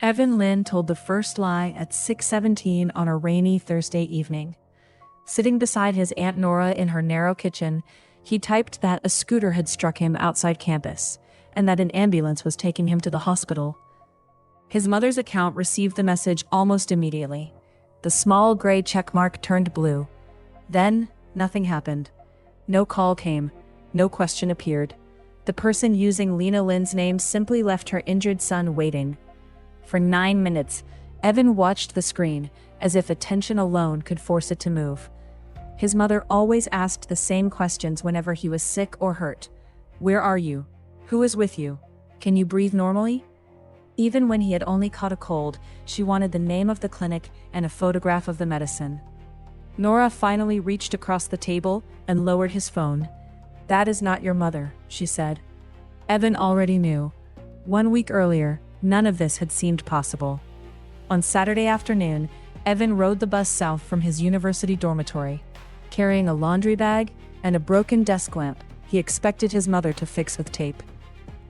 Evan Lin told the first lie at 6:17 on a rainy Thursday evening. Sitting beside his Aunt Nora in her narrow kitchen, he typed that a scooter had struck him outside campus, and that an ambulance was taking him to the hospital. His mother's account received the message almost immediately. The small gray checkmark turned blue. Then, nothing happened. No call came. No question appeared. The person using Lena Lin's name simply left her injured son waiting. For 9 minutes, Evan watched the screen, as if attention alone could force it to move. His mother always asked the same questions whenever he was sick or hurt. Where are you? Who is with you? Can you breathe normally? Even when he had only caught a cold, she wanted the name of the clinic and a photograph of the medicine. Nora finally reached across the table and lowered his phone. "That is not your mother," she said. Evan already knew. 1 week earlier, none of this had seemed possible. On Saturday afternoon, Evan rode the bus south from his university dormitory. Carrying a laundry bag and a broken desk lamp he expected his mother to fix with tape.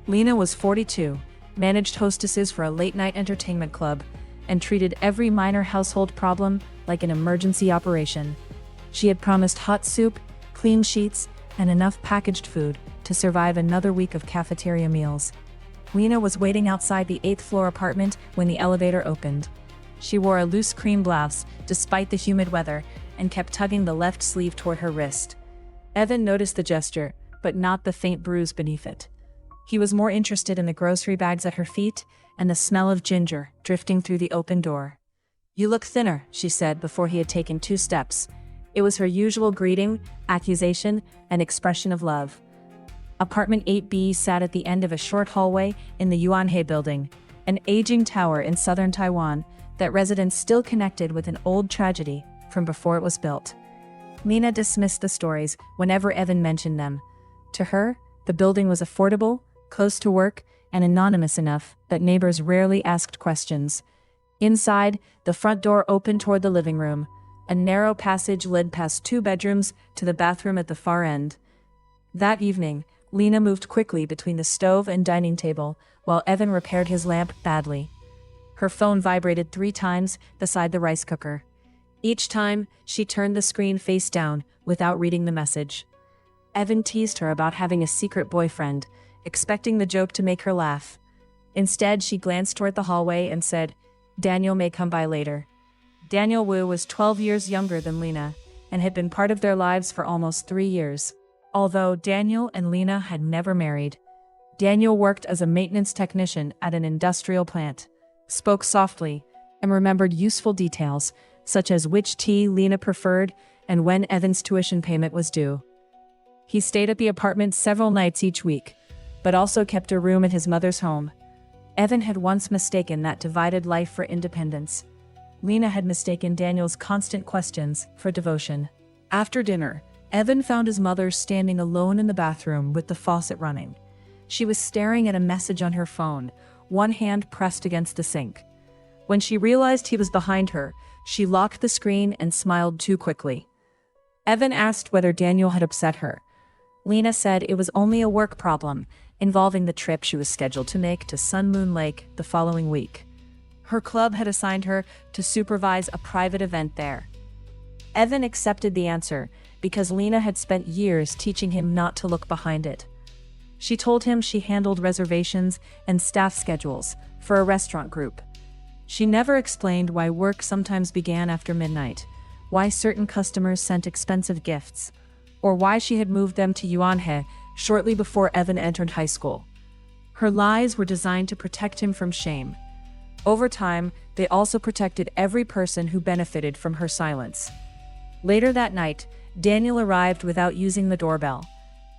Lena was 42, managed hostesses for a late-night entertainment club, and treated every minor household problem like an emergency operation. She had promised hot soup, clean sheets, and enough packaged food to survive another week of cafeteria meals. Lena was waiting outside the 8th-floor apartment when the elevator opened. She wore a loose cream blouse, despite the humid weather, and kept tugging the left sleeve toward her wrist. Evan noticed the gesture, but not the faint bruise beneath it. He was more interested in the grocery bags at her feet and the smell of ginger drifting through the open door. "You look thinner," she said before he had taken 2 steps. It was her usual greeting, accusation, and expression of love. Apartment 8B sat at the end of a short hallway in the Yuanhe building, an aging tower in southern Taiwan that residents still connected with an old tragedy from before it was built. Lena dismissed the stories whenever Evan mentioned them. To her, the building was affordable, close to work, and anonymous enough that neighbors rarely asked questions. Inside, the front door opened toward the living room. A narrow passage led past 2 bedrooms to the bathroom at the far end. That evening, Lena moved quickly between the stove and dining table while Evan repaired his lamp badly. Her phone vibrated 3 times beside the rice cooker. Each time, she turned the screen face down without reading the message. Evan teased her about having a secret boyfriend, expecting the joke to make her laugh. Instead, she glanced toward the hallway and said, "Daniel may come by later." Daniel Wu was 12 years younger than Lena and had been part of their lives for almost 3 years. Although Daniel and Lena had never married, Daniel worked as a maintenance technician at an industrial plant, spoke softly, and remembered useful details, such as which tea Lena preferred and when Evan's tuition payment was due. He stayed at the apartment several nights each week, but also kept a room at his mother's home. Evan had once mistaken that divided life for independence. Lena had mistaken Daniel's constant questions for devotion. After dinner, Evan found his mother standing alone in the bathroom with the faucet running. She was staring at a message on her phone, one hand pressed against the sink. When she realized he was behind her, she locked the screen and smiled too quickly. Evan asked whether Daniel had upset her. Lena said it was only a work problem, involving the trip she was scheduled to make to Sun Moon Lake the following week. Her club had assigned her to supervise a private event there. Evan accepted the answer because Lena had spent years teaching him not to look behind it. She told him she handled reservations and staff schedules for a restaurant group. She never explained why work sometimes began after midnight, why certain customers sent expensive gifts, or why she had moved them to Yuanhe shortly before Evan entered high school. Her lies were designed to protect him from shame. Over time, they also protected every person who benefited from her silence. Later that night, Daniel arrived without using the doorbell.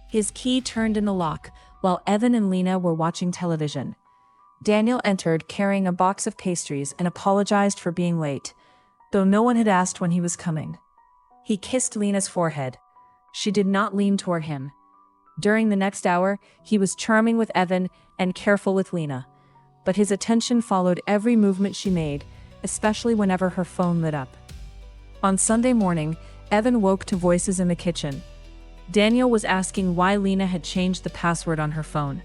His key turned in the lock while Evan and Lena were watching television. Daniel entered carrying a box of pastries and apologized for being late, though no one had asked when he was coming. He kissed Lena's forehead. She did not lean toward him. During the next hour, he was charming with Evan and careful with Lena, but his attention followed every movement she made, especially whenever her phone lit up. On Sunday morning, Evan woke to voices in the kitchen. Daniel was asking why Lena had changed the password on her phone.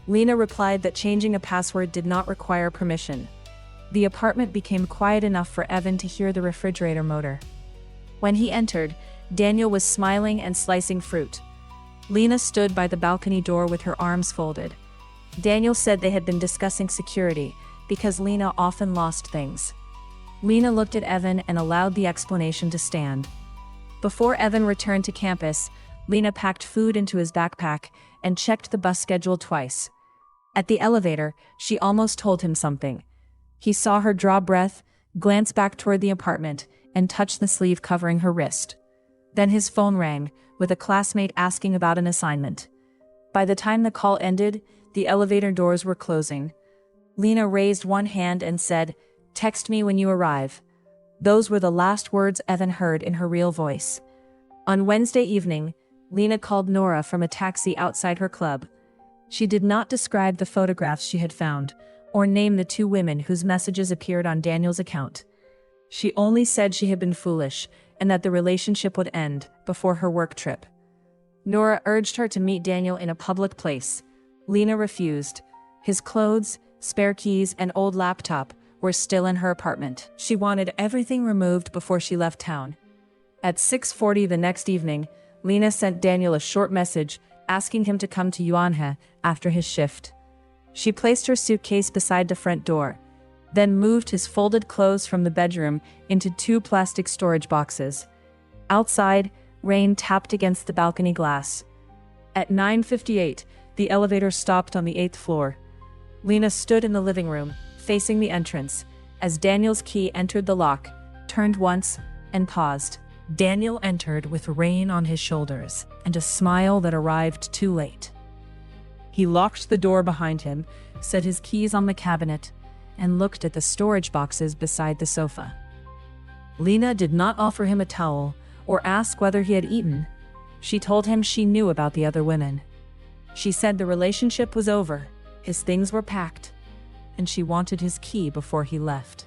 Lena replied that changing a password did not require permission. The apartment became quiet enough for Evan to hear the refrigerator motor. When he entered, Daniel was smiling and slicing fruit. Lena stood by the balcony door with her arms folded. Daniel said they had been discussing security, because Lena often lost things. Lena looked at Evan and allowed the explanation to stand. Before Evan returned to campus, Lena packed food into his backpack and checked the bus schedule twice. At the elevator, she almost told him something. He saw her draw breath, glance back toward the apartment, and touch the sleeve covering her wrist. Then his phone rang, with a classmate asking about an assignment. By the time the call ended, the elevator doors were closing. Lena raised one hand and said, "Text me when you arrive." Those were the last words Evan heard in her real voice. On Wednesday evening, Lena called Nora from a taxi outside her club. She did not describe the photographs she had found, or name the two women whose messages appeared on Daniel's account. She only said she had been foolish, and that the relationship would end before her work trip. Nora urged her to meet Daniel in a public place. Lena refused. His clothes, spare keys, and old laptop were still in her apartment. She wanted everything removed before she left town. At 6:40 the next evening, Lena sent Daniel a short message asking him to come to Yuanhe after his shift. She placed her suitcase beside the front door, then moved his folded clothes from the bedroom into 2 plastic storage boxes. Outside, rain tapped against the balcony glass. At 9:58, the elevator stopped on the 8th floor. Lena stood in the living room, facing the entrance, as Daniel's key entered the lock, turned once, and paused. Daniel entered with rain on his shoulders and a smile that arrived too late. He locked the door behind him, set his keys on the cabinet, and looked at the storage boxes beside the sofa. Lena did not offer him a towel or ask whether he had eaten. She told him she knew about the other women. She said the relationship was over, his things were packed, and she wanted his key before he left.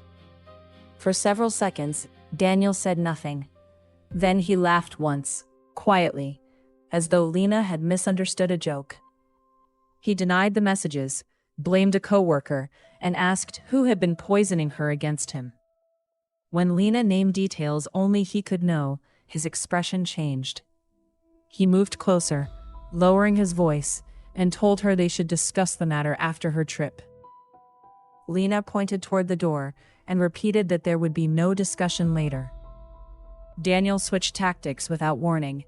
For several seconds, Daniel said nothing. Then he laughed once, quietly, as though Lena had misunderstood a joke. He denied the messages, blamed a coworker, and asked who had been poisoning her against him. When Lena named details only he could know, his expression changed. He moved closer, lowering his voice, and told her they should discuss the matter after her trip. Lena pointed toward the door and repeated that there would be no discussion later. Daniel switched tactics without warning.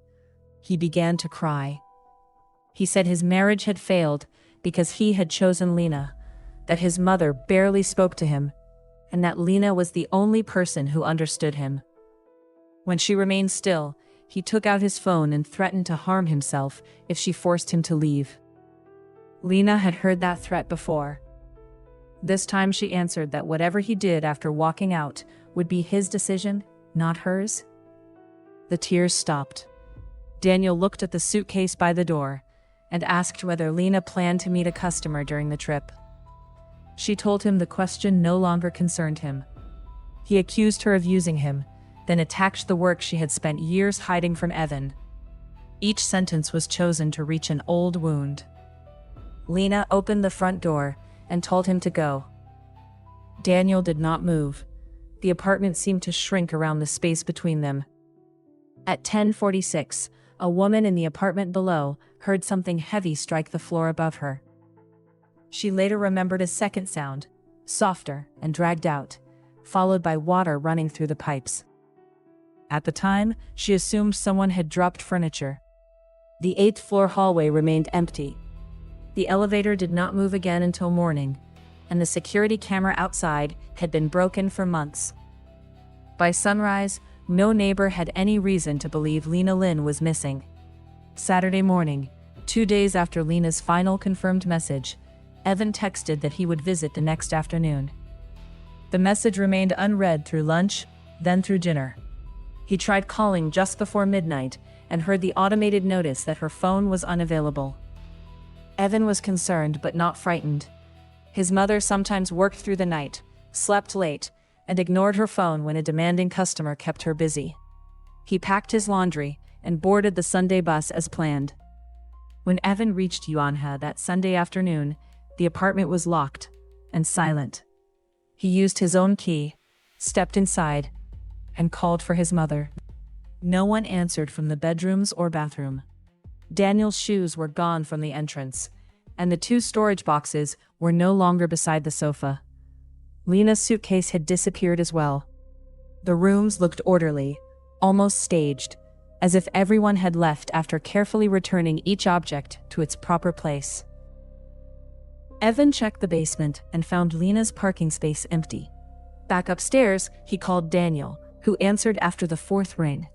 He began to cry. He said his marriage had failed because he had chosen Lena, that his mother barely spoke to him, and that Lena was the only person who understood him. When she remained still, he took out his phone and threatened to harm himself if she forced him to leave. Lena had heard that threat before. This time she answered that whatever he did after walking out would be his decision, not hers. The tears stopped. Daniel looked at the suitcase by the door and asked whether Lena planned to meet a customer during the trip. She told him the question no longer concerned him. He accused her of using him, then attacked the work she had spent years hiding from Evan. Each sentence was chosen to reach an old wound. Lena opened the front door and told him to go. Daniel did not move. The apartment seemed to shrink around the space between them. At 10:46, a woman in the apartment below heard something heavy strike the floor above her. She later remembered a second sound, softer and dragged out, followed by water running through the pipes. At the time, she assumed someone had dropped furniture. The 8th floor hallway remained empty. The elevator did not move again until morning, and the security camera outside had been broken for months. By sunrise, no neighbor had any reason to believe Lena Lin was missing. Saturday morning, 2 days after Lena's final confirmed message, Evan texted that he would visit the next afternoon. The message remained unread through lunch, then through dinner. He tried calling just before midnight and heard the automated notice that her phone was unavailable. Evan was concerned but not frightened. His mother sometimes worked through the night, slept late, and ignored her phone when a demanding customer kept her busy. He packed his laundry and boarded the Sunday bus as planned. When Evan reached Yuanhe that Sunday afternoon, the apartment was locked and silent. He used his own key, stepped inside, and called for his mother. No one answered from the bedrooms or bathroom. Daniel's shoes were gone from the entrance, and the 2 storage boxes were no longer beside the sofa. Lena's suitcase had disappeared as well. The rooms looked orderly, almost staged, as if everyone had left after carefully returning each object to its proper place. Evan checked the basement and found Lena's parking space empty. Back upstairs, he called Daniel, who answered after the 4th ring.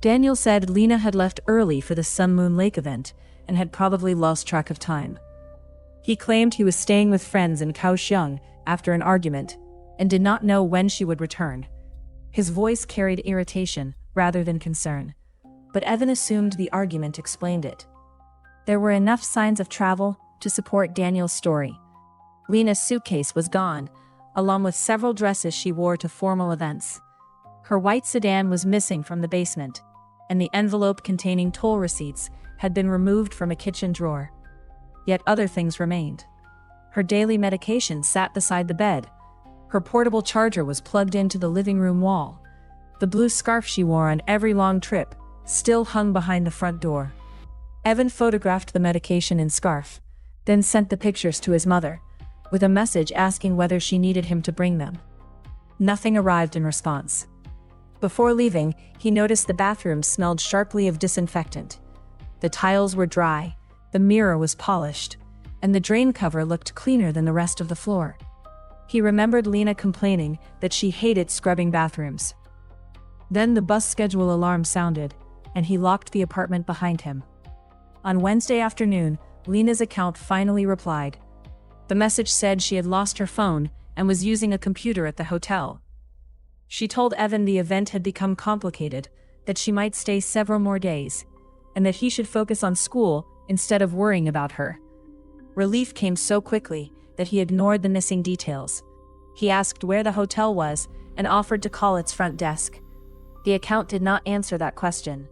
Daniel said Lena had left early for the Sun Moon Lake event and had probably lost track of time. He claimed he was staying with friends in Kaohsiung after an argument and did not know when she would return. His voice carried irritation rather than concern, but Evan assumed the argument explained it. There were enough signs of travel to support Daniel's story. Lena's suitcase was gone, along with several dresses she wore to formal events. Her white sedan was missing from the basement, and the envelope containing toll receipts had been removed from a kitchen drawer. Yet other things remained. Her daily medication sat beside the bed. Her portable charger was plugged into the living room wall. The blue scarf she wore on every long trip still hung behind the front door. Evan photographed the medication and scarf, then sent the pictures to his mother, with a message asking whether she needed him to bring them. Nothing arrived in response. Before leaving, he noticed the bathroom smelled sharply of disinfectant. The tiles were dry, the mirror was polished, and the drain cover looked cleaner than the rest of the floor. He remembered Lena complaining that she hated scrubbing bathrooms. Then the bus schedule alarm sounded, and he locked the apartment behind him. On Wednesday afternoon, Lena's account finally replied. The message said she had lost her phone and was using a computer at the hotel. She told Evan the event had become complicated, that she might stay several more days, and that he should focus on school instead of worrying about her. Relief came so quickly that he ignored the missing details. He asked where the hotel was and offered to call its front desk. The account did not answer that question.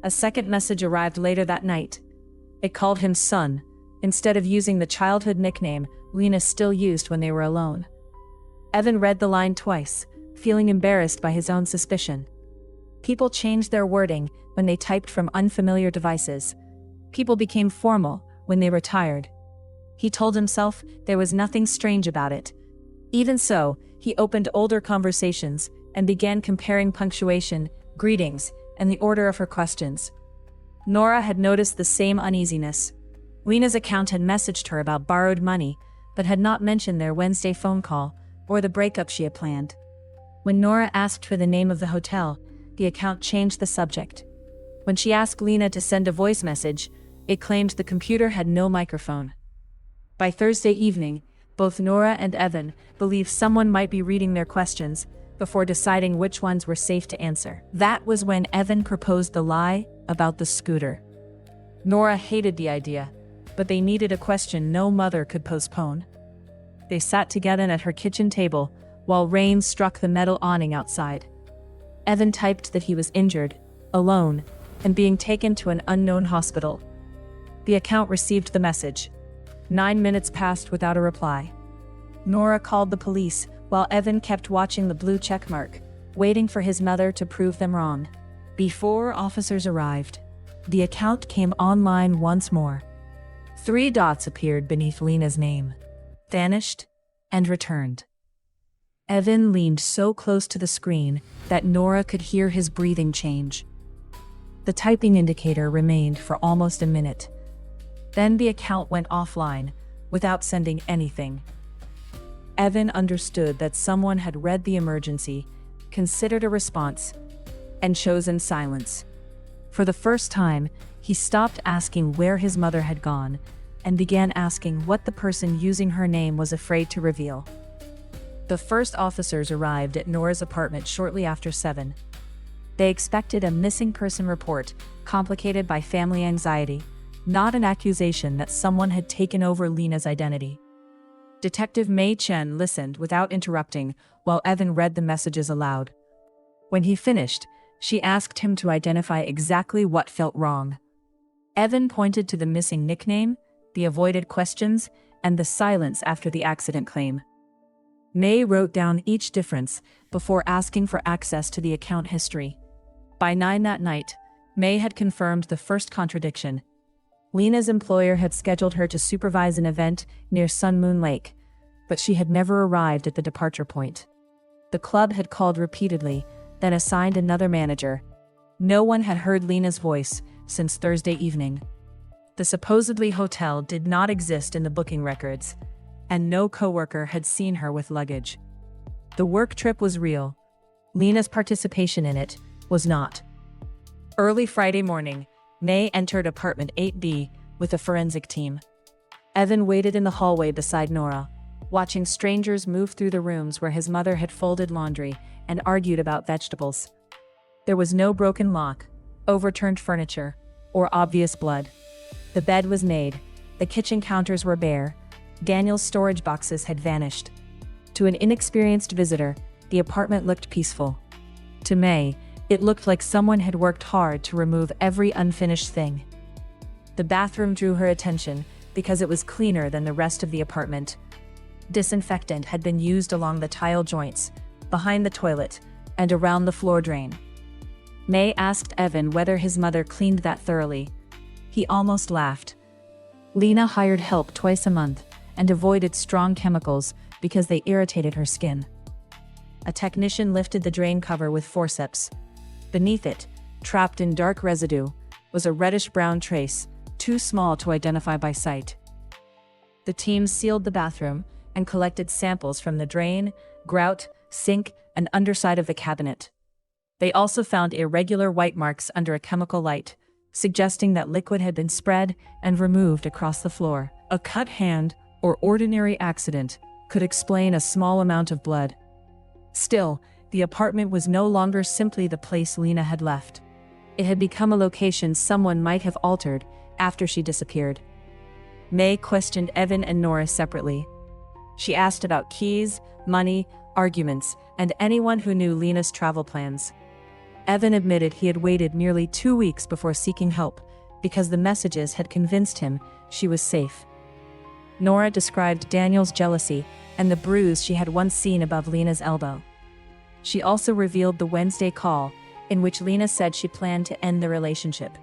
A second message arrived later that night. It called him son, instead of using the childhood nickname Lena still used when they were alone. Evan read the line twice, feeling embarrassed by his own suspicion. People changed their wording when they typed from unfamiliar devices. People became formal when they retired. He told himself there was nothing strange about it. Even so, he opened older conversations and began comparing punctuation, greetings, and the order of her questions. Nora had noticed the same uneasiness. Lena's account had messaged her about borrowed money, but had not mentioned their Wednesday phone call or the breakup she had planned. When Nora asked for the name of the hotel, the account changed the subject. When she asked Lena to send a voice message, it claimed the computer had no microphone. By Thursday evening, both Nora and Evan believed someone might be reading their questions before deciding which ones were safe to answer. That was when Evan proposed the lie about the scooter. Nora hated the idea, but they needed a question no mother could postpone. They sat together at her kitchen table while rain struck the metal awning outside. Evan typed that he was injured, alone, and being taken to an unknown hospital. The account received the message. 9 minutes passed without a reply. Nora called the police while Evan kept watching the blue checkmark, waiting for his mother to prove them wrong. Before officers arrived, the account came online once more. 3 dots appeared beneath Lena's name, vanished, and returned. Evan leaned so close to the screen that Nora could hear his breathing change. The typing indicator remained for almost a minute. Then the account went offline, without sending anything. Evan understood that someone had read the emergency, considered a response, and chosen silence. For the first time, he stopped asking where his mother had gone, and began asking what the person using her name was afraid to reveal. The first officers arrived at Nora's apartment shortly after 7. They expected a missing person report, complicated by family anxiety, not an accusation that someone had taken over Lena's identity. Detective Mei Chen listened without interrupting while Evan read the messages aloud. When he finished, she asked him to identify exactly what felt wrong. Evan pointed to the missing nickname, the avoided questions, and the silence after the accident claim. Mei wrote down each difference before asking for access to the account history. By 9 that night, Mei had confirmed the first contradiction. Lena's employer had scheduled her to supervise an event near Sun Moon Lake, but she had never arrived at the departure point. The club had called repeatedly, then assigned another manager. No one had heard Lena's voice since Thursday evening. The supposedly hotel did not exist in the booking records, and no coworker had seen her with luggage. The work trip was real. Lena's participation in it was not. Early Friday morning, Mei entered apartment 8B with a forensic team. Evan waited in the hallway beside Nora, watching strangers move through the rooms where his mother had folded laundry and argued about vegetables. There was no broken lock, overturned furniture, or obvious blood. The bed was made, the kitchen counters were bare, Daniel's storage boxes had vanished. To an inexperienced visitor, the apartment looked peaceful. To Mei, it looked like someone had worked hard to remove every unfinished thing. The bathroom drew her attention because it was cleaner than the rest of the apartment. Disinfectant had been used along the tile joints, behind the toilet, and around the floor drain. Mei asked Evan whether his mother cleaned that thoroughly. He almost laughed. Lena hired help twice a month and avoided strong chemicals because they irritated her skin. A technician lifted the drain cover with forceps. Beneath it, trapped in dark residue, was a reddish-brown trace, too small to identify by sight. The team sealed the bathroom and collected samples from the drain, grout, sink, and underside of the cabinet. They also found irregular white marks under a chemical light, suggesting that liquid had been spread and removed across the floor. A cut hand or ordinary accident could explain a small amount of blood. Still, the apartment was no longer simply the place Lena had left. It had become a location someone might have altered after she disappeared. Mei questioned Evan and Nora separately. She asked about keys, money, arguments, and anyone who knew Lena's travel plans. Evan admitted he had waited nearly 2 weeks before seeking help because the messages had convinced him she was safe. Nora described Daniel's jealousy and the bruise she had once seen above Lena's elbow. She also revealed the Wednesday call, in which Lena said she planned to end the relationship.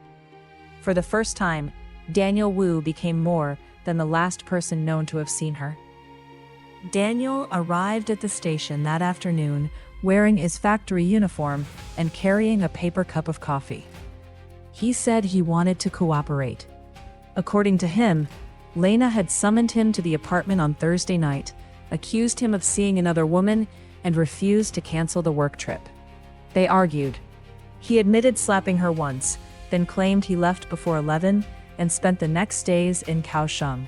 For the first time, Daniel Wu became more than the last person known to have seen her. Daniel arrived at the station that afternoon wearing his factory uniform and carrying a paper cup of coffee. He said he wanted to cooperate. According to him, Lena had summoned him to the apartment on Thursday night, accused him of seeing another woman, and refused to cancel the work trip. They argued. He admitted slapping her once, then claimed he left before 11 and spent the next days in Kaohsiung.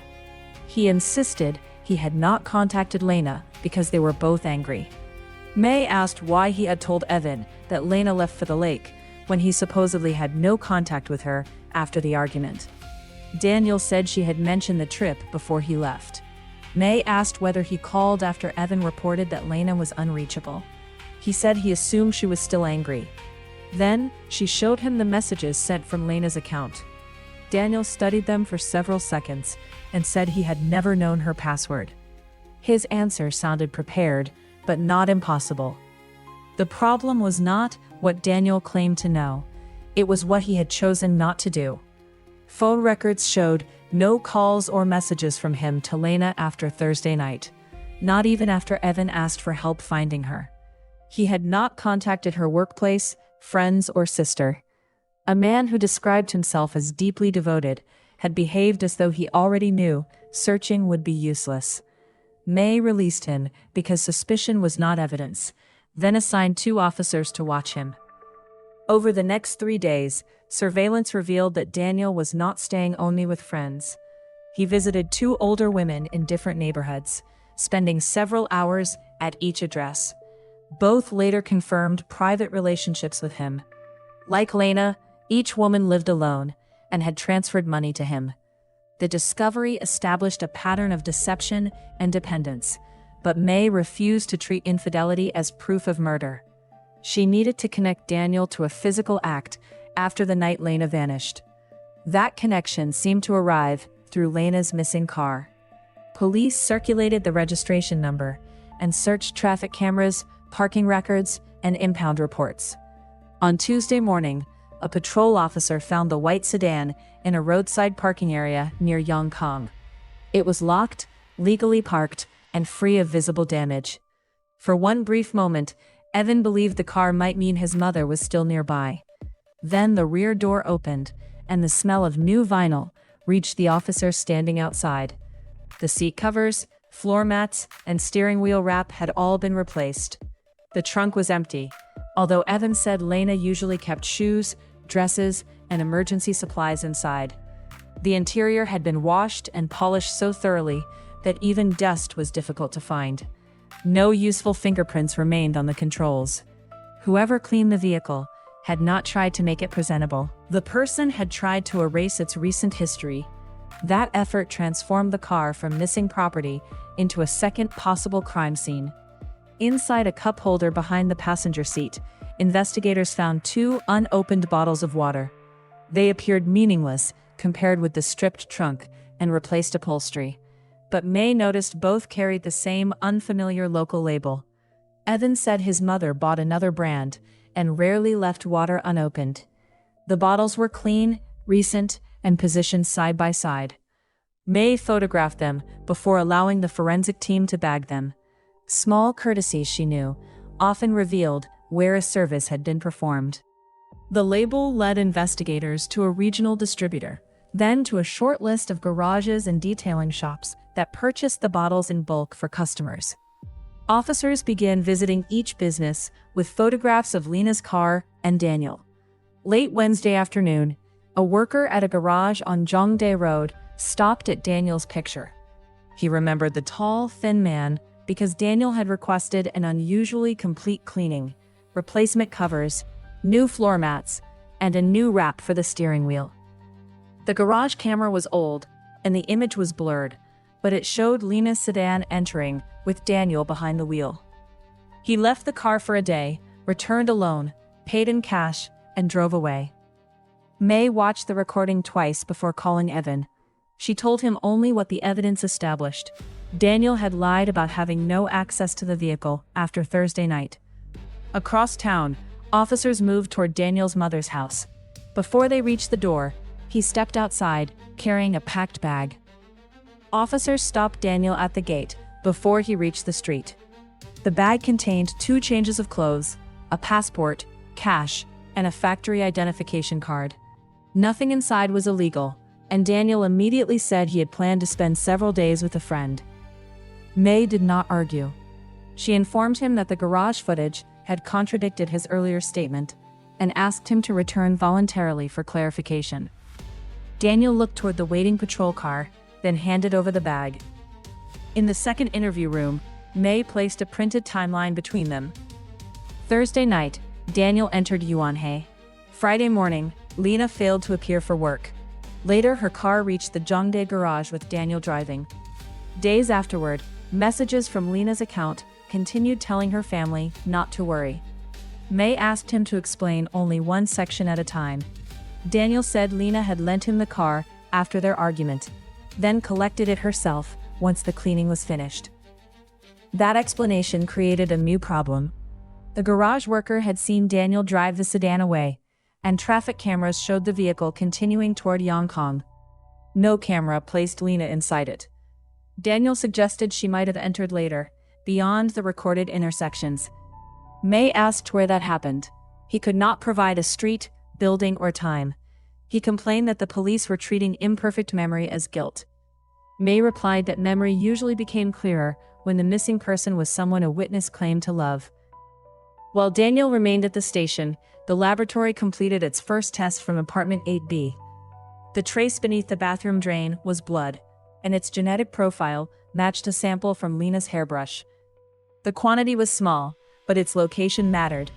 He insisted he had not contacted Lena because they were both angry. Mei asked why he had told Evan that Lena left for the lake when he supposedly had no contact with her after the argument. Daniel said she had mentioned the trip before he left. Mei asked whether he called after Evan reported that Lena was unreachable. He said he assumed she was still angry. Then, she showed him the messages sent from Lena's account. Daniel studied them for several seconds and said he had never known her password. His answer sounded prepared, but not impossible. The problem was not what Daniel claimed to know. It was what he had chosen not to do. Phone records showed no calls or messages from him to Lena after Thursday night, not even after Evan asked for help finding her. He had not contacted her workplace, friends, or sister. A man who described himself as deeply devoted had behaved as though he already knew searching would be useless. Mei released him because suspicion was not evidence, then assigned 2 officers to watch him. Over the next 3 days, surveillance revealed that Daniel was not staying only with friends. He visited 2 older women in different neighborhoods, spending several hours at each address. Both later confirmed private relationships with him. Like Lena, each woman lived alone and had transferred money to him. The discovery established a pattern of deception and dependence, but Mei refused to treat infidelity as proof of murder. She needed to connect Daniel to a physical act after the night Lena vanished. That connection seemed to arrive through Lena's missing car. Police circulated the registration number, and searched traffic cameras, parking records, and impound reports. On Tuesday morning, a patrol officer found the white sedan in a roadside parking area near Yongkong. It was locked, legally parked, and free of visible damage. For one brief moment, Evan believed the car might mean his mother was still nearby. Then the rear door opened, and the smell of new vinyl reached the officer standing outside. The seat covers, floor mats, and steering wheel wrap had all been replaced. The trunk was empty, although Evan said Lena usually kept shoes, dresses, and emergency supplies inside. The interior had been washed and polished so thoroughly that even dust was difficult to find. No useful fingerprints remained on the controls. Whoever cleaned the vehicle had not tried to make it presentable. The person had tried to erase its recent history. That effort transformed the car from missing property into a second possible crime scene. Inside a cup holder behind the passenger seat, investigators found 2 unopened bottles of water. They appeared meaningless compared with the stripped trunk and replaced upholstery. But Mei noticed both carried the same unfamiliar local label. Evan said his mother bought another brand and rarely left water unopened. The bottles were clean, recent, and positioned side by side. Mei photographed them before allowing the forensic team to bag them. Small courtesies, she knew, often revealed where a service had been performed. The label led investigators to a regional distributor, then to a short list of garages and detailing shops that purchased the bottles in bulk for customers. Officers began visiting each business with photographs of Lena's car and Daniel. Late Wednesday afternoon, a worker at a garage on Zhongdae Road stopped at Daniel's picture. He remembered the tall, thin man because Daniel had requested an unusually complete cleaning, replacement covers, new floor mats, and a new wrap for the steering wheel. The garage camera was old, and the image was blurred, but it showed Lena's sedan entering with Daniel behind the wheel. He left the car for a day, returned alone, paid in cash, and drove away. Mei watched the recording twice before calling Evan. She told him only what the evidence established. Daniel had lied about having no access to the vehicle after Thursday night. Across town, officers moved toward Daniel's mother's house. Before they reached the door, he stepped outside, carrying a packed bag. Officers stopped Daniel at the gate before he reached the street. The bag contained 2 changes of clothes, a passport, cash, and a factory identification card. Nothing inside was illegal, and Daniel immediately said he had planned to spend several days with a friend. Mei did not argue. She informed him that the garage footage had contradicted his earlier statement and asked him to return voluntarily for clarification. Daniel looked toward the waiting patrol car, then handed over the bag. In the second interview room, Mei placed a printed timeline between them. Thursday night, Daniel entered Yuanhe. Friday morning, Lena failed to appear for work. Later, her car reached the Zhongdae garage with Daniel driving. Days afterward, messages from Lena's account continued telling her family not to worry. Mei asked him to explain only one section at a time. Daniel said Lena had lent him the car after their argument, then collected it herself once the cleaning was finished. That explanation created a new problem. The garage worker had seen Daniel drive the sedan away, and traffic cameras showed the vehicle continuing toward Yongkong. No camera placed Lena inside it. Daniel suggested she might have entered later, beyond the recorded intersections. Mei asked where that happened. He could not provide a street, building, or time. He complained that the police were treating imperfect memory as guilt. Mei replied that memory usually became clearer when the missing person was someone a witness claimed to love. While Daniel remained at the station, the laboratory completed its first test from apartment 8B. The trace beneath the bathroom drain was blood, and its genetic profile matched a sample from Lena's hairbrush. The quantity was small, but its location mattered.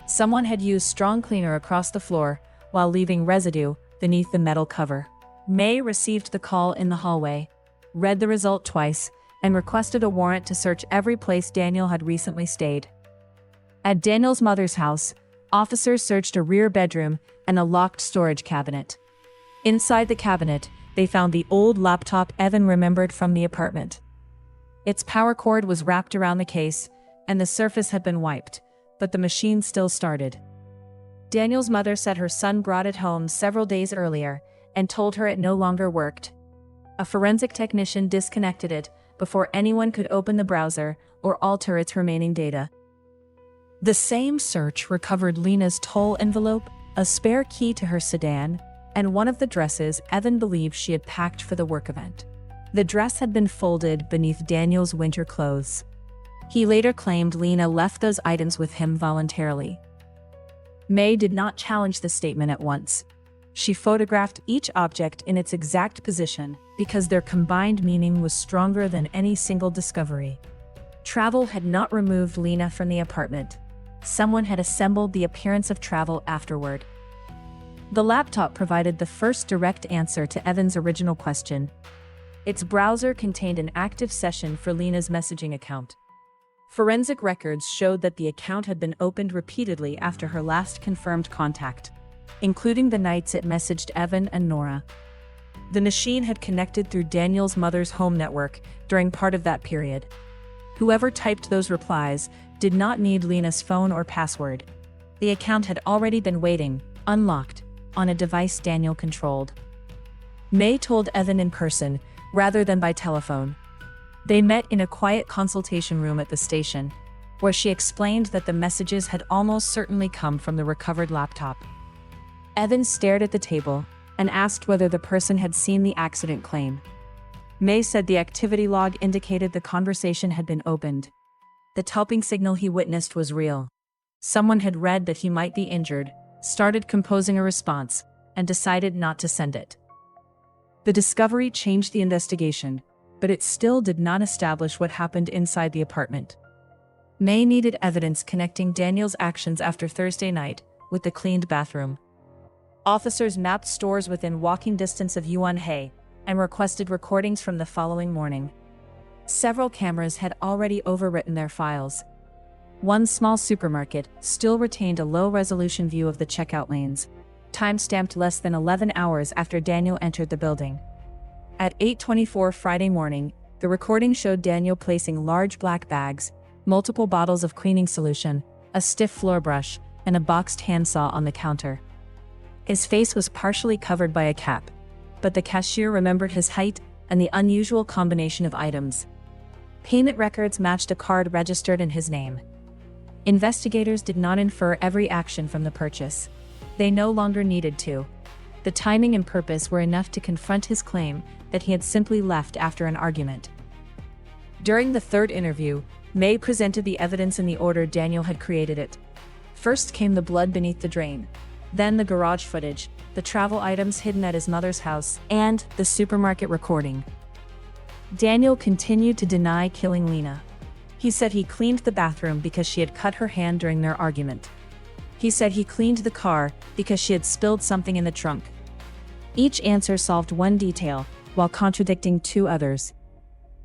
Someone had used strong cleaner across the floor while leaving residue beneath the metal cover. Mei received the call in the hallway, read the result twice, and requested a warrant to search every place Daniel had recently stayed. At Daniel's mother's house, officers searched a rear bedroom and a locked storage cabinet. Inside the cabinet, they found the old laptop Evan remembered from the apartment. Its power cord was wrapped around the case, and the surface had been wiped, but the machine still started. Daniel's mother said her son brought it home several days earlier and told her it no longer worked. A forensic technician disconnected it before anyone could open the browser or alter its remaining data. The same search recovered Lena's toll envelope, a spare key to her sedan, and one of the dresses Evan believed she had packed for the work event. The dress had been folded beneath Daniel's winter clothes. He later claimed Lena left those items with him voluntarily. Mei did not challenge the statement at once. She photographed each object in its exact position because their combined meaning was stronger than any single discovery. Travel had not removed Lena from the apartment. Someone had assembled the appearance of travel afterward. The laptop provided the first direct answer to Evan's original question. Its browser contained an active session for Lena's messaging account. Forensic records showed that the account had been opened repeatedly after her last confirmed contact, including the nights it messaged Evan and Nora. The machine had connected through Daniel's mother's home network during part of that period. Whoever typed those replies did not need Lena's phone or password. The account had already been waiting, unlocked, on a device Daniel controlled. Mei told Evan in person, rather than by telephone. They met in a quiet consultation room at the station, where she explained that the messages had almost certainly come from the recovered laptop. Evan stared at the table and asked whether the person had seen the accident claim. Mei said the activity log indicated the conversation had been opened. The typing signal he witnessed was real. Someone had read that he might be injured, started composing a response, and decided not to send it. The discovery changed the investigation, but it still did not establish what happened inside the apartment. Mei needed evidence connecting Daniel's actions after Thursday night with the cleaned bathroom. Officers mapped stores within walking distance of Yuanhe and requested recordings from the following morning. Several cameras had already overwritten their files. One small supermarket still retained a low-resolution view of the checkout lanes, time-stamped less than 11 hours after Daniel entered the building. At 8:24 Friday morning, the recording showed Daniel placing large black bags, multiple bottles of cleaning solution, a stiff floor brush, and a boxed handsaw on the counter. His face was partially covered by a cap, but the cashier remembered his height and the unusual combination of items. Payment records matched a card registered in his name. Investigators did not infer every action from the purchase. They no longer needed to. The timing and purpose were enough to confront his claim that he had simply left after an argument. During the third interview, Mei presented the evidence in the order Daniel had created it. First came the blood beneath the drain, then the garage footage, the travel items hidden at his mother's house, and the supermarket recording. Daniel continued to deny killing Lena. He said he cleaned the bathroom because she had cut her hand during their argument. He said he cleaned the car because she had spilled something in the trunk. Each answer solved one detail, while contradicting two others.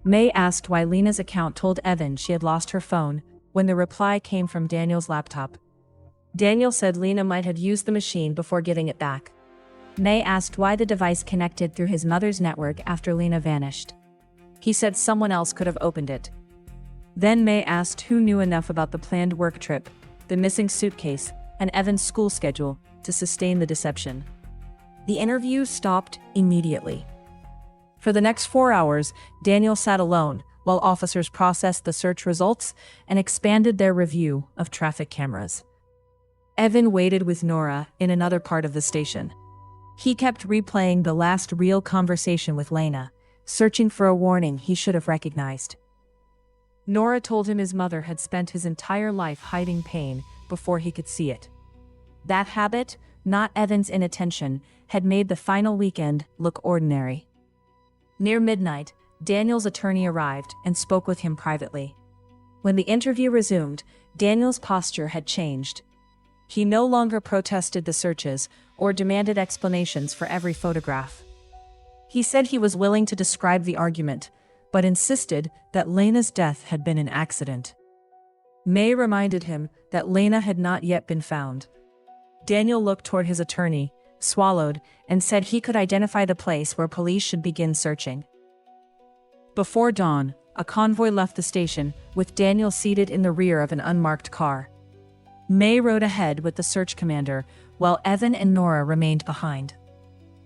Mei asked why Lena's account told Evan she had lost her phone, when the reply came from Daniel's laptop. Daniel said Lena might have used the machine before giving it back. Mei asked why the device connected through his mother's network after Lena vanished. He said someone else could have opened it. Then Mei asked who knew enough about the planned work trip, the missing suitcase, and Evan's school schedule to sustain the deception. The interview stopped immediately. For the next 4 hours, Daniel sat alone while officers processed the search results and expanded their review of traffic cameras. Evan waited with Nora in another part of the station. He kept replaying the last real conversation with Lena, searching for a warning he should have recognized. Nora told him his mother had spent his entire life hiding pain before he could see it. That habit, not Evan's inattention, had made the final weekend look ordinary. Near midnight, Daniel's attorney arrived and spoke with him privately. When the interview resumed, Daniel's posture had changed. He no longer protested the searches or demanded explanations for every photograph. He said he was willing to describe the argument, but insisted that Lena's death had been an accident. Mei reminded him that Lena had not yet been found. Daniel looked toward his attorney, swallowed, and said he could identify the place where police should begin searching. Before dawn, a convoy left the station, with Daniel seated in the rear of an unmarked car. Mei rode ahead with the search commander, while Evan and Nora remained behind.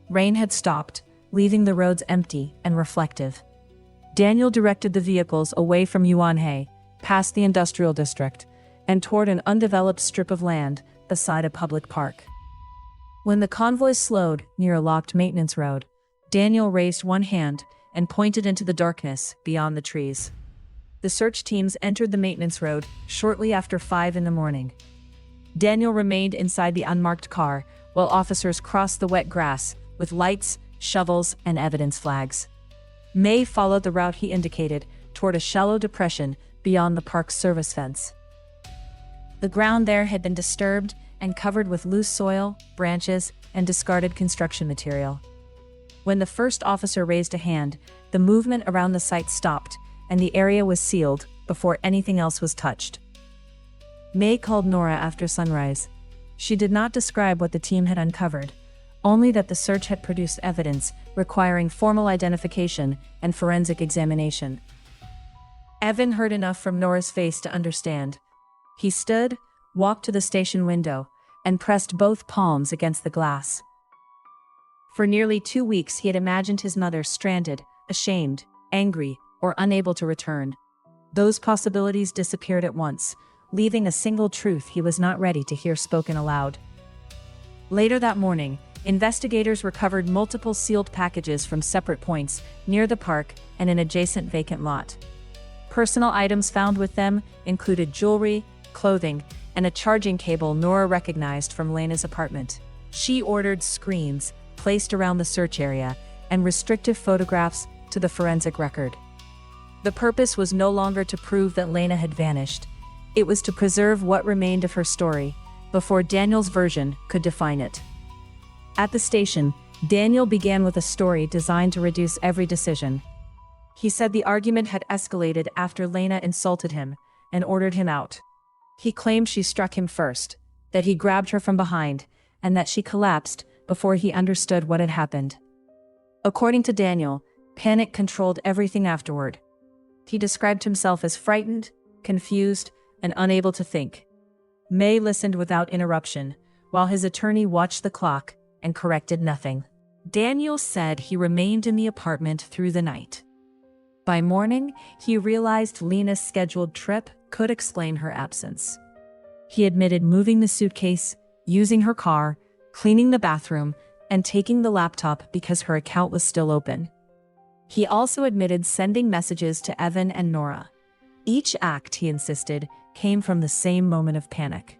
Rain had stopped, leaving the roads empty and reflective. Daniel directed the vehicles away from Yuanhe, past the industrial district, and toward an undeveloped strip of land beside a public park. When the convoy slowed near a locked maintenance road, Daniel raised one hand and pointed into the darkness beyond the trees. The search teams entered the maintenance road shortly after 5 in the morning. Daniel remained inside the unmarked car while officers crossed the wet grass with lights, shovels, and evidence flags. Mei followed the route he indicated toward a shallow depression beyond the park's service fence. The ground there had been disturbed and covered with loose soil, branches, and discarded construction material. When the first officer raised a hand, the movement around the site stopped, and the area was sealed before anything else was touched. Mei called Nora after sunrise. She did not describe what the team had uncovered, only that the search had produced evidence requiring formal identification and forensic examination. Evan heard enough from Nora's face to understand. He stood, walked to the station window, and pressed both palms against the glass. For nearly 2 weeks he had imagined his mother stranded, ashamed, angry, or unable to return. Those possibilities disappeared at once, leaving a single truth he was not ready to hear spoken aloud. Later that morning, investigators recovered multiple sealed packages from separate points near the park and an adjacent vacant lot. Personal items found with them included jewelry, clothing, and a charging cable Nora recognized from Lena's apartment. She ordered screens placed around the search area and restrictive photographs to the forensic record. The purpose was no longer to prove that Lena had vanished. It was to preserve what remained of her story before Daniel's version could define it. At the station, Daniel began with a story designed to reduce every decision. He said the argument had escalated after Lena insulted him and ordered him out. He claimed she struck him first, that he grabbed her from behind, and that she collapsed before he understood what had happened. According to Daniel, panic controlled everything afterward. He described himself as frightened, confused, and unable to think. Mei listened without interruption, while his attorney watched the clock and corrected nothing. Daniel said he remained in the apartment through the night. By morning, he realized Lena's scheduled trip could explain her absence. He admitted moving the suitcase, using her car, cleaning the bathroom, and taking the laptop because her account was still open. He also admitted sending messages to Evan and Nora. Each act, he insisted, came from the same moment of panic.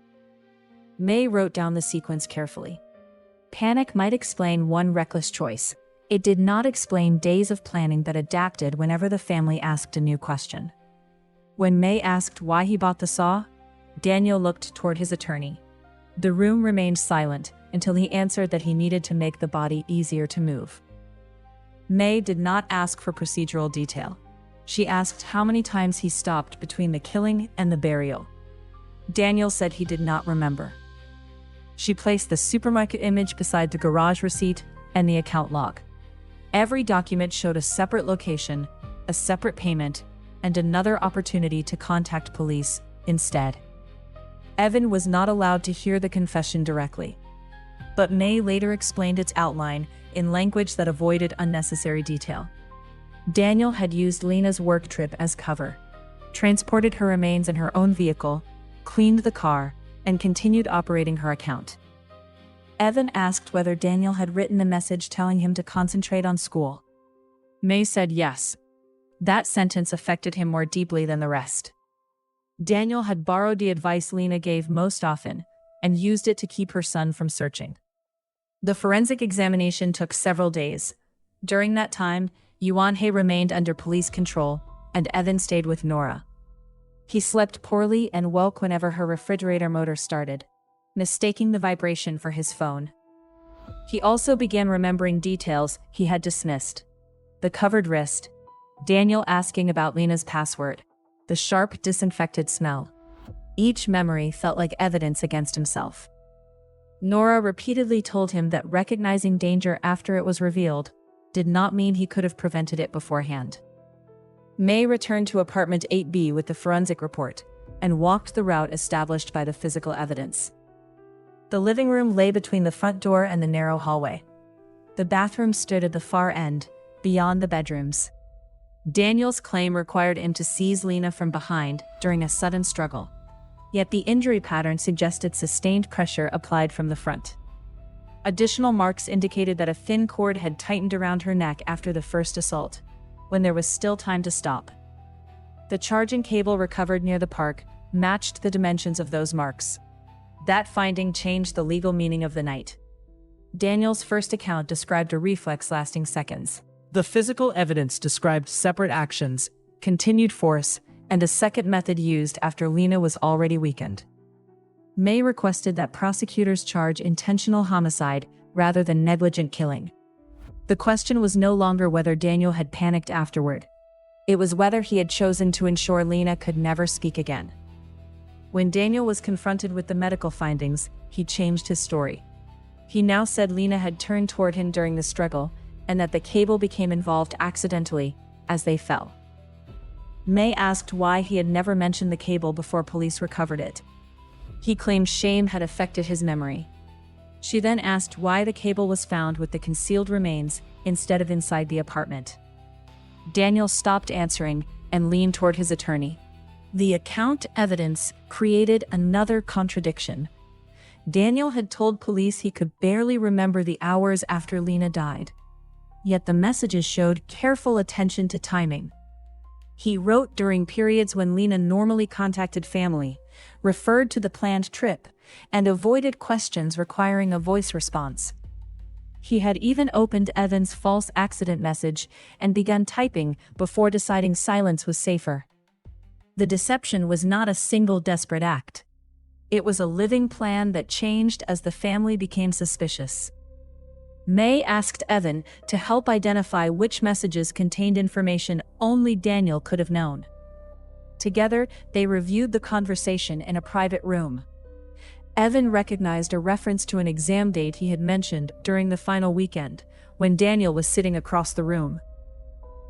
Mei wrote down the sequence carefully. Panic might explain one reckless choice. It did not explain days of planning that adapted whenever the family asked a new question. When Mei asked why he bought the saw, Daniel looked toward his attorney. The room remained silent until he answered that he needed to make the body easier to move. Mei did not ask for procedural detail. She asked how many times he stopped between the killing and the burial. Daniel said he did not remember. She placed the supermarket image beside the garage receipt and the account log. Every document showed a separate location, a separate payment, and another opportunity to contact police instead. Evan was not allowed to hear the confession directly, but Mei later explained its outline in language that avoided unnecessary detail. Daniel had used Lena's work trip as cover, transported her remains in her own vehicle, cleaned the car, and continued operating her account. Evan asked whether Daniel had written a message telling him to concentrate on school. Mei said yes. That sentence affected him more deeply than the rest. Daniel had borrowed the advice Lena gave most often and used it to keep her son from searching. The forensic examination took several days. During that time, Yuanhe remained under police control, and Evan stayed with Nora. He slept poorly and woke whenever her refrigerator motor started, mistaking the vibration for his phone. He also began remembering details he had dismissed. The covered wrist, Daniel asking about Lena's password, the sharp, disinfected smell. Each memory felt like evidence against himself. Nora repeatedly told him that recognizing danger after it was revealed did not mean he could have prevented it beforehand. Mei returned to apartment 8B with the forensic report and walked the route established by the physical evidence. The living room lay between the front door and the narrow hallway. The bathroom stood at the far end, beyond the bedrooms. Daniel's claim required him to seize Lena from behind during a sudden struggle. Yet the injury pattern suggested sustained pressure applied from the front. Additional marks indicated that a thin cord had tightened around her neck after the first assault, when there was still time to stop. The charging cable recovered near the park matched the dimensions of those marks. That finding changed the legal meaning of the night. Daniel's first account described a reflex lasting seconds. The physical evidence described separate actions, continued force, and a second method used after Lena was already weakened. Mei requested that prosecutors charge intentional homicide rather than negligent killing. The question was no longer whether Daniel had panicked afterward. It was whether he had chosen to ensure Lena could never speak again. When Daniel was confronted with the medical findings, he changed his story. He now said Lena had turned toward him during the struggle, and that the cable became involved accidentally, as they fell. Mei asked why he had never mentioned the cable before police recovered it. He claimed shame had affected his memory. She then asked why the cable was found with the concealed remains instead of inside the apartment. Daniel stopped answering and leaned toward his attorney. The account evidence created another contradiction. Daniel had told police he could barely remember the hours after Lena died. Yet the messages showed careful attention to timing. He wrote during periods when Lena normally contacted family, referred to the planned trip, and avoided questions requiring a voice response. He had even opened Evan's false accident message and begun typing before deciding silence was safer. The deception was not a single desperate act. It was a living plan that changed as the family became suspicious. Mei asked Evan to help identify which messages contained information only Daniel could have known. Together, they reviewed the conversation in a private room. Evan recognized a reference to an exam date he had mentioned during the final weekend, when Daniel was sitting across the room.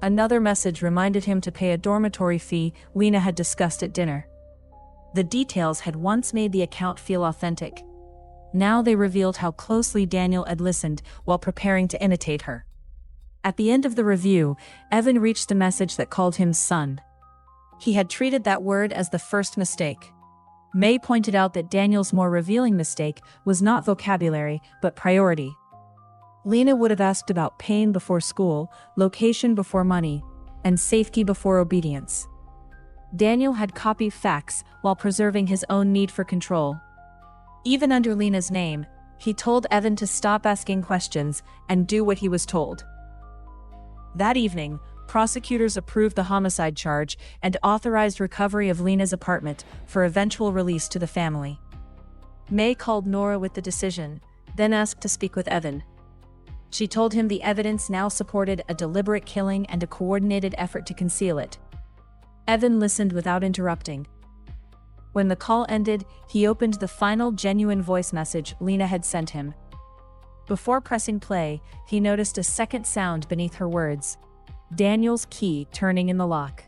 Another message reminded him to pay a dormitory fee Lena had discussed at dinner. The details had once made the account feel authentic. Now they revealed how closely Daniel had listened while preparing to imitate her. At the end of the review, Evan reached the message that called him son. He had treated that word as the first mistake. Mei pointed out that Daniel's more revealing mistake was not vocabulary, but priority. Lena would have asked about pain before school, location before money, and safety before obedience. Daniel had copied facts while preserving his own need for control. Even under Lena's name, he told Evan to stop asking questions and do what he was told. That evening, prosecutors approved the homicide charge and authorized recovery of Lena's apartment for eventual release to the family. Mei called Nora with the decision, then asked to speak with Evan. She told him the evidence now supported a deliberate killing and a coordinated effort to conceal it. Evan listened without interrupting. When the call ended, he opened the final genuine voice message Lena had sent him. Before pressing play, he noticed a second sound beneath her words: Daniel's key turning in the lock.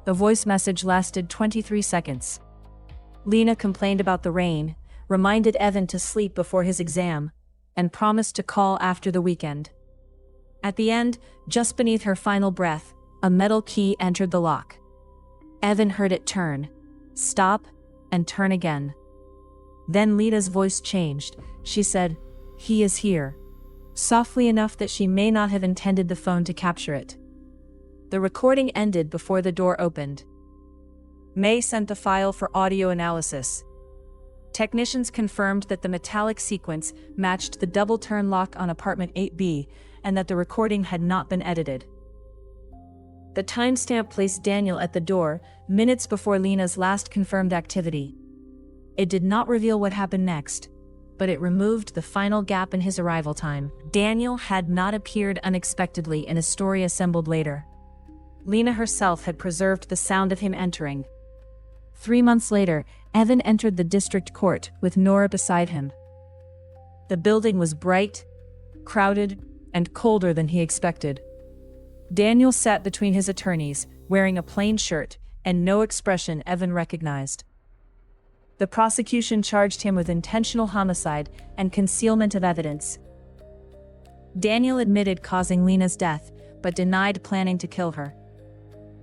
The voice message lasted 23 seconds. Lena complained about the rain, reminded Evan to sleep before his exam, and promised to call after the weekend. At the end, just beneath her final breath, a metal key entered the lock. Evan heard it turn, stop, and turn again. Then Lena's voice changed. She said, "He is here," softly enough that she may not have intended the phone to capture it. The recording ended before the door opened. Mei sent the file for audio analysis. Technicians confirmed that the metallic sequence matched the double-turn lock on apartment 8B and that the recording had not been edited. The timestamp placed Daniel at the door, minutes before Lena's last confirmed activity. It did not reveal what happened next, but it removed the final gap in his arrival time. Daniel had not appeared unexpectedly in a story assembled later. Lena herself had preserved the sound of him entering. 3 months later, Evan entered the district court with Nora beside him. The building was bright, crowded, and colder than he expected. Daniel sat between his attorneys, wearing a plain shirt and no expression Evan recognized. The prosecution charged him with intentional homicide and concealment of evidence. Daniel admitted causing Lena's death, but denied planning to kill her.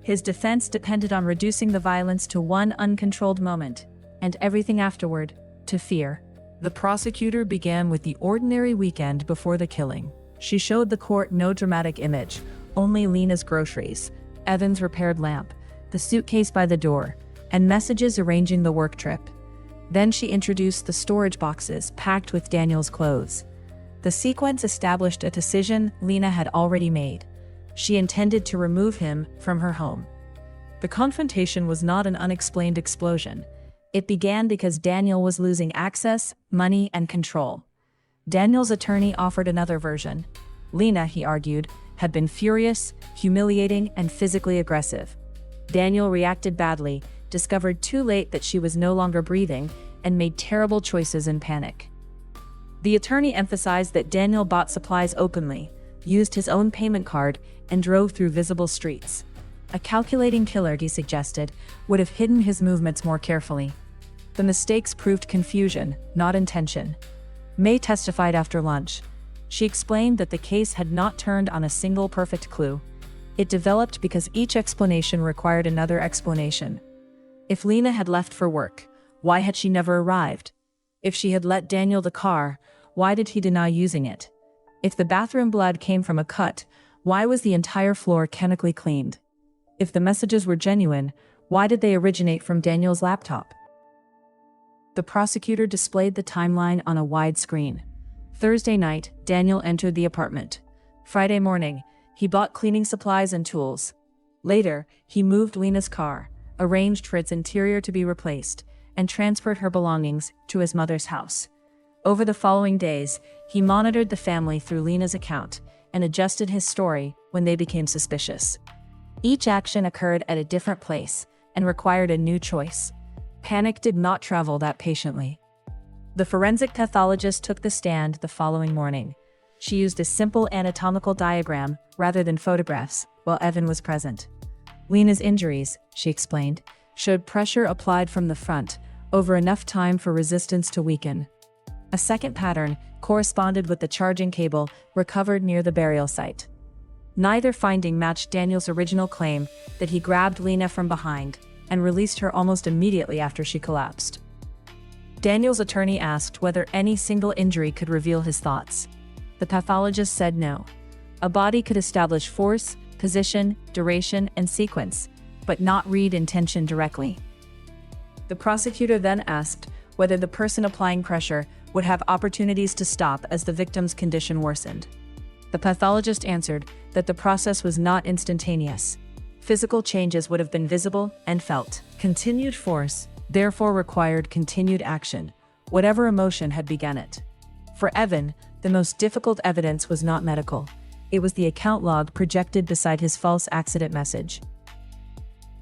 His defense depended on reducing the violence to one uncontrolled moment, and everything afterward, to fear. The prosecutor began with the ordinary weekend before the killing. She showed the court no dramatic image, only Lena's groceries, Evan's repaired lamp, the suitcase by the door, and messages arranging the work trip. Then she introduced the storage boxes packed with Daniel's clothes. The sequence established a decision Lena had already made. She intended to remove him from her home. The confrontation was not an unexplained explosion. It began because Daniel was losing access, money, and control. Daniel's attorney offered another version. Lena, he argued, had been furious, humiliating, and physically aggressive. Daniel reacted badly, discovered too late that she was no longer breathing, and made terrible choices in panic. The attorney emphasized that Daniel bought supplies openly, used his own payment card, and drove through visible streets. A calculating killer, he suggested, would have hidden his movements more carefully. The mistakes proved confusion, not intention. Mei testified after lunch. She explained that the case had not turned on a single perfect clue. It developed because each explanation required another explanation. If Lena had left for work, why had she never arrived? If she had let Daniel the car, why did he deny using it? If the bathroom blood came from a cut, why was the entire floor chemically cleaned? If the messages were genuine, why did they originate from Daniel's laptop? The prosecutor displayed the timeline on a wide screen. Thursday night, Daniel entered the apartment. Friday morning, he bought cleaning supplies and tools. Later, he moved Lena's car, arranged for its interior to be replaced, and transferred her belongings to his mother's house. Over the following days, he monitored the family through Lena's account and adjusted his story when they became suspicious. Each action occurred at a different place and required a new choice. Panic did not travel that patiently. The forensic pathologist took the stand the following morning. She used a simple anatomical diagram rather than photographs while Evan was present. Lena's injuries, she explained, showed pressure applied from the front over enough time for resistance to weaken. A second pattern corresponded with the charging cable recovered near the burial site. Neither finding matched Daniel's original claim that he grabbed Lena from behind and released her almost immediately after she collapsed. Daniel's attorney asked whether any single injury could reveal his thoughts. The pathologist said no. A body could establish force, position, duration, and sequence, but not read intention directly. The prosecutor then asked whether the person applying pressure would have opportunities to stop as the victim's condition worsened. The pathologist answered that the process was not instantaneous. Physical changes would have been visible and felt. Continued force, therefore, required continued action, whatever emotion had begun it. For Evan, the most difficult evidence was not medical. It was the account log projected beside his false accident message.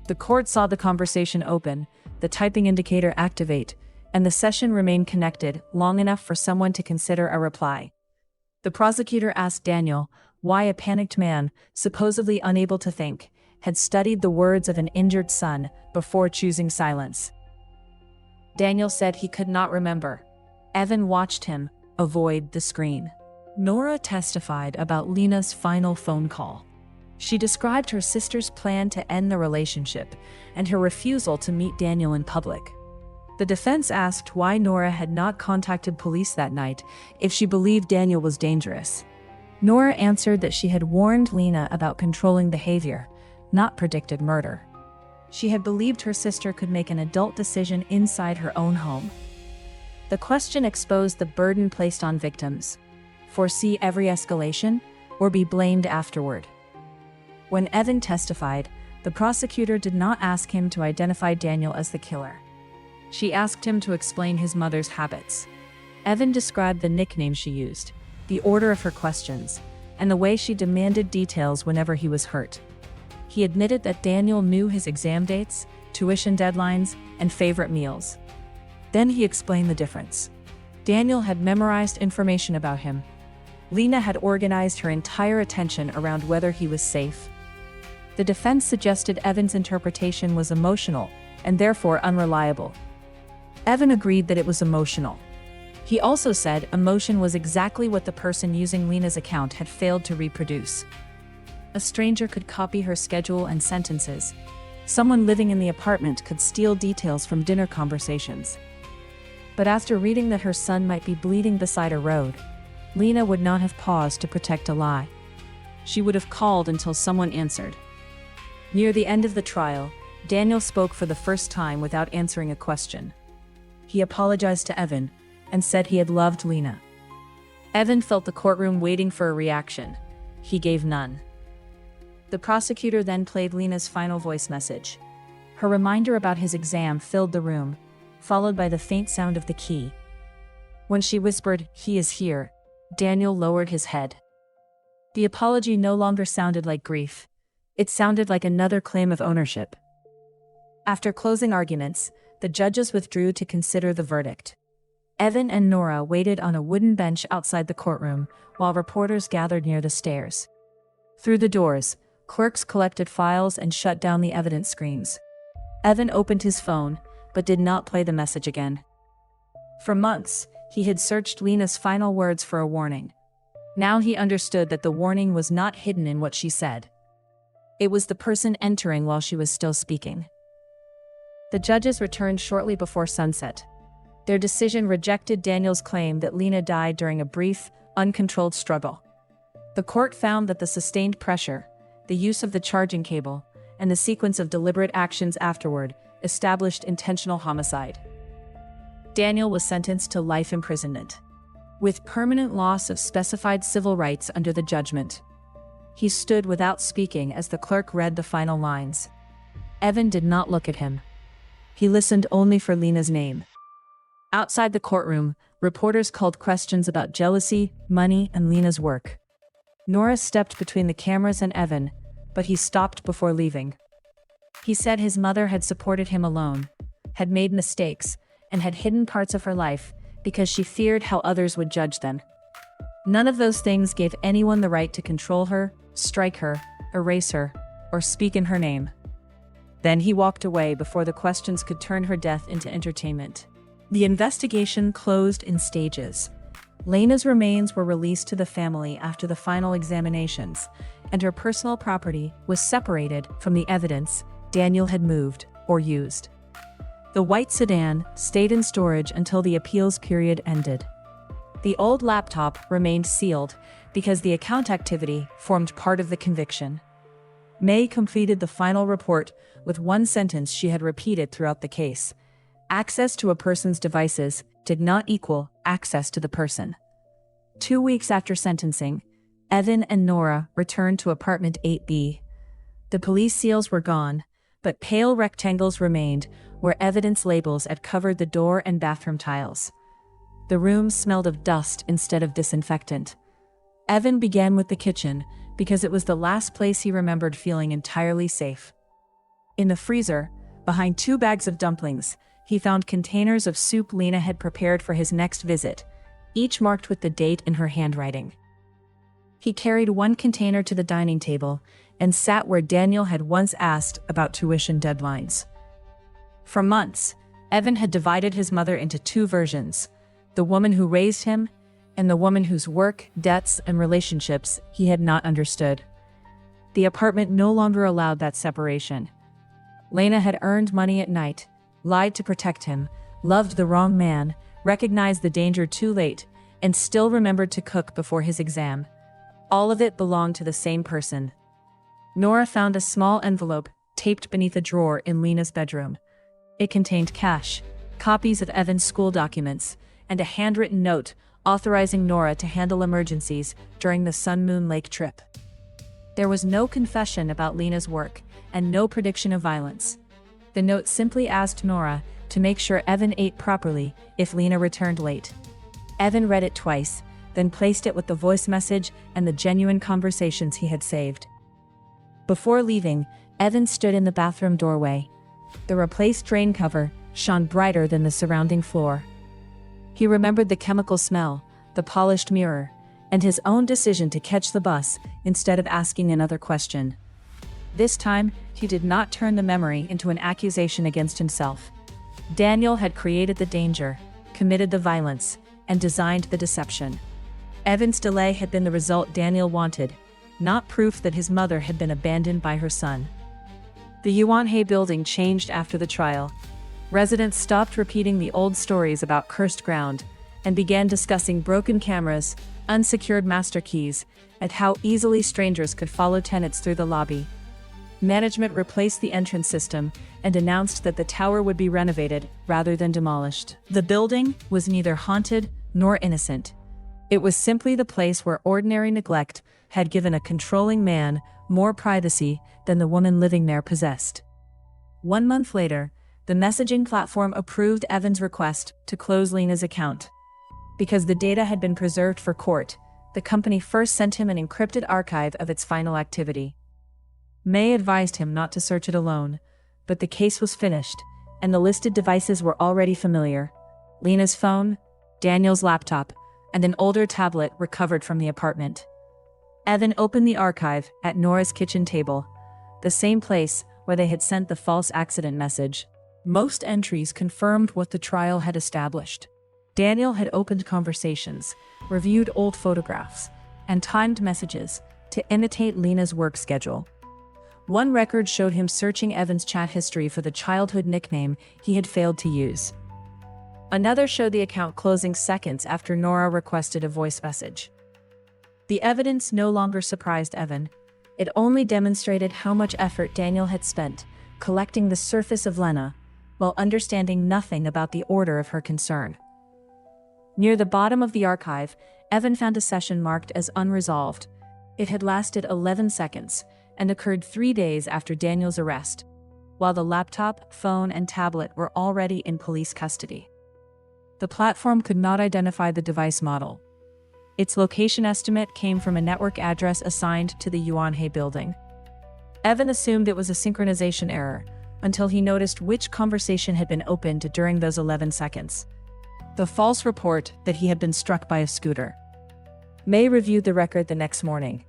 The court saw the conversation open, the typing indicator activate, and the session remain connected long enough for someone to consider a reply. The prosecutor asked Daniel why a panicked man, supposedly unable to think, had studied the words of an injured son before choosing silence. Daniel said he could not remember. Evan watched him avoid the screen. Nora testified about Lena's final phone call. She described her sister's plan to end the relationship and her refusal to meet Daniel in public. The defense asked why Nora had not contacted police that night if she believed Daniel was dangerous. Nora answered that she had warned Lena about controlling behavior, not predicted murder. She had believed her sister could make an adult decision inside her own home. The question exposed the burden placed on victims: foresee every escalation or be blamed afterward. When Evan testified, the prosecutor did not ask him to identify Daniel as the killer. She asked him to explain his mother's habits. Evan described the nickname she used, the order of her questions, and the way she demanded details whenever he was hurt. He admitted that Daniel knew his exam dates, tuition deadlines, and favorite meals. Then he explained the difference. Daniel had memorized information about him. Lena had organized her entire attention around whether he was safe. The defense suggested Evan's interpretation was emotional, and therefore unreliable. Evan agreed that it was emotional. He also said emotion was exactly what the person using Lena's account had failed to reproduce. A stranger could copy her schedule and sentences. Someone living in the apartment could steal details from dinner conversations. But after reading that her son might be bleeding beside a road, Lena would not have paused to protect a lie. She would have called until someone answered. Near the end of the trial, Daniel spoke for the first time without answering a question. He apologized to Evan and said he had loved Lena. Evan felt the courtroom waiting for a reaction. He gave none. The prosecutor then played Lena's final voice message. Her reminder about his exam filled the room, followed by the faint sound of the key. When she whispered, "He is here," Daniel lowered his head. The apology no longer sounded like grief. It sounded like another claim of ownership. After closing arguments, the judges withdrew to consider the verdict. Evan and Nora waited on a wooden bench outside the courtroom, while reporters gathered near the stairs. Through the doors, clerks collected files and shut down the evidence screens. Evan opened his phone, but did not play the message again. For months, he had searched Lena's final words for a warning. Now he understood that the warning was not hidden in what she said. It was the person entering while she was still speaking. The judges returned shortly before sunset. Their decision rejected Daniel's claim that Lena died during a brief, uncontrolled struggle. The court found that the sustained pressure, the use of the charging cable, and the sequence of deliberate actions afterward established intentional homicide. Daniel was sentenced to life imprisonment, with permanent loss of specified civil rights under the judgment. He stood without speaking as the clerk read the final lines. Evan did not look at him. He listened only for Lena's name. Outside the courtroom, reporters called questions about jealousy, money, and Lena's work. Nora stepped between the cameras and Evan, but he stopped before leaving. He said his mother had supported him alone, had made mistakes, and had hidden parts of her life because she feared how others would judge them. None of those things gave anyone the right to control her, strike her, erase her, or speak in her name. Then he walked away before the questions could turn her death into entertainment. The investigation closed in stages. Lena's remains were released to the family after the final examinations, and her personal property was separated from the evidence Daniel had moved or used. The white sedan stayed in storage until the appeals period ended. The old laptop remained sealed because the account activity formed part of the conviction. Mei completed the final report with one sentence she had repeated throughout the case. Access to a person's devices did not equal access to the person. 2 weeks after sentencing, Evan and Nora returned to apartment 8B. The police seals were gone, but pale rectangles remained where evidence labels had covered the door and bathroom tiles. The room smelled of dust instead of disinfectant. Evan began with the kitchen because it was the last place he remembered feeling entirely safe. In the freezer, behind 2 bags of dumplings, he found containers of soup Lena had prepared for his next visit, each marked with the date in her handwriting. He carried one container to the dining table and sat where Daniel had once asked about tuition deadlines. For months, Evan had divided his mother into 2 versions: the woman who raised him and the woman whose work, debts, and relationships he had not understood. The apartment no longer allowed that separation. Lena had earned money at night, lied to protect him, loved the wrong man, recognized the danger too late, and still remembered to cook before his exam. All of it belonged to the same person. Nora found a small envelope taped beneath a drawer in Lena's bedroom. It contained cash, copies of Evan's school documents, and a handwritten note authorizing Nora to handle emergencies during the Sun Moon Lake trip. There was no confession about Lena's work, and no prediction of violence. The note simply asked Nora to make sure Evan ate properly if Lena returned late. Evan read it twice, then placed it with the voice message and the genuine conversations he had saved. Before leaving, Evan stood in the bathroom doorway. The replaced drain cover shone brighter than the surrounding floor. He remembered the chemical smell, the polished mirror, and his own decision to catch the bus instead of asking another question. This time, he did not turn the memory into an accusation against himself. Daniel had created the danger, committed the violence, and designed the deception. Evan's delay had been the result Daniel wanted, not proof that his mother had been abandoned by her son. The Yuanhe building changed after the trial. Residents stopped repeating the old stories about cursed ground and began discussing broken cameras, unsecured master keys, and how easily strangers could follow tenants through the lobby. Management replaced the entrance system and announced that the tower would be renovated rather than demolished. The building was neither haunted nor innocent. It was simply the place where ordinary neglect had given a controlling man more privacy than the woman living there possessed. 1 month later, the messaging platform approved Evan's request to close Lena's account. Because the data had been preserved for court, the company first sent him an encrypted archive of its final activity. Mei advised him not to search it alone, but the case was finished, and the listed devices were already familiar. Lena's phone, Daniel's laptop, and an older tablet recovered from the apartment. Evan opened the archive at Nora's kitchen table, the same place where they had sent the false accident message. Most entries confirmed what the trial had established. Daniel had opened conversations, reviewed old photographs, and timed messages to imitate Lena's work schedule. One record showed him searching Evan's chat history for the childhood nickname he had failed to use. Another showed the account closing seconds after Nora requested a voice message. The evidence no longer surprised Evan. It only demonstrated how much effort Daniel had spent collecting the surface of Lena, while understanding nothing about the order of her concern. Near the bottom of the archive, Evan found a session marked as unresolved. It had lasted 11 seconds and occurred 3 days after Daniel's arrest, while the laptop, phone, and tablet were already in police custody. The platform could not identify the device model. Its location estimate came from a network address assigned to the Yuanhe building. Evan assumed it was a synchronization error, until he noticed which conversation had been opened during those 11 seconds. The false report that he had been struck by a scooter. Mei reviewed the record the next morning.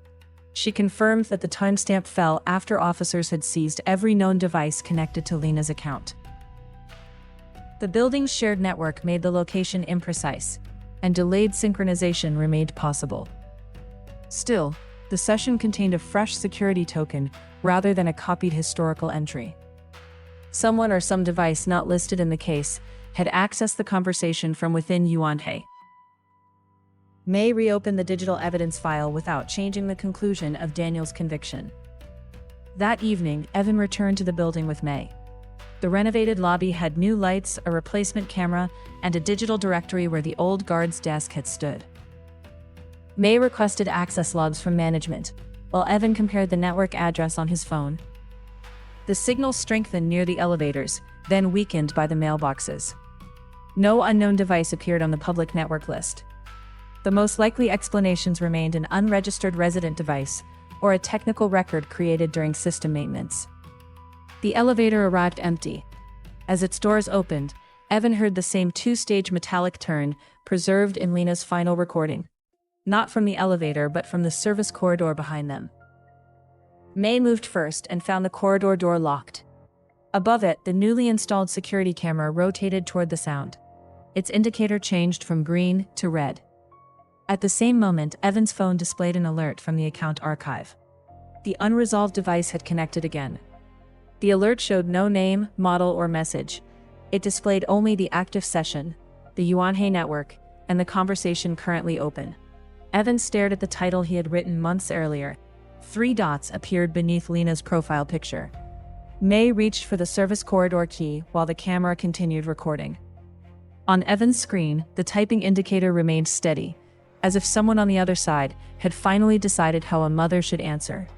She confirmed that the timestamp fell after officers had seized every known device connected to Lena's account. The building's shared network made the location imprecise, and delayed synchronization remained possible. Still, the session contained a fresh security token rather than a copied historical entry. Someone or some device not listed in the case had accessed the conversation from within Yuanhe. Mei reopened the digital evidence file without changing the conclusion of Daniel's conviction. That evening, Evan returned to the building with Mei. The renovated lobby had new lights, a replacement camera, and a digital directory where the old guard's desk had stood. Mei requested access logs from management, while Evan compared the network address on his phone. The signal strengthened near the elevators, then weakened by the mailboxes. No unknown device appeared on the public network list. The most likely explanations remained an unregistered resident device or a technical record created during system maintenance. The elevator arrived empty. As its doors opened, Evan heard the same two-stage metallic turn preserved in Lena's final recording. Not from the elevator, but from the service corridor behind them. Mei moved first and found the corridor door locked. Above it, the newly installed security camera rotated toward the sound. Its indicator changed from green to red. At the same moment, Evan's phone displayed an alert from the account archive. The unresolved device had connected again. The alert showed no name, model, or message. It displayed only the active session, the Yuanhe network, and the conversation currently open. Evan stared at the title he had written months earlier. 3 dots appeared beneath Lena's profile picture. Mei reached for the service corridor key while the camera continued recording. On Evan's screen, the typing indicator remained steady, as if someone on the other side had finally decided how a mother should answer.